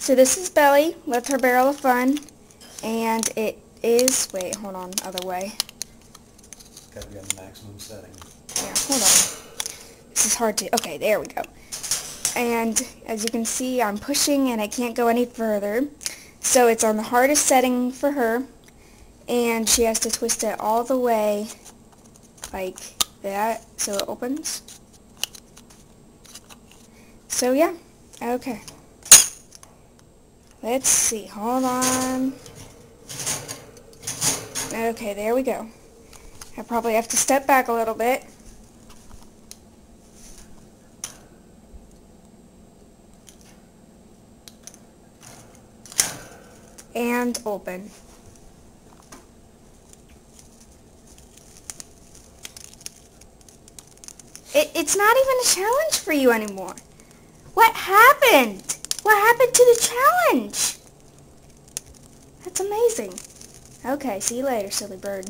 So this is Belle with her barrel of fun, and it is, wait, hold on, other way. Gotta be on the maximum setting. Yeah, hold on. This is hard to, okay, there we go. And as you can see, I'm pushing and I can't go any further. So it's on the hardest setting for her, and she has to twist it all the way like that so it opens. So yeah, okay. Let's see, hold on. Okay, there we go. I probably have to step back a little bit. And open. It's not even a challenge for you anymore. What happened? What happened to the challenge? That's amazing. Okay, see you later, silly bird.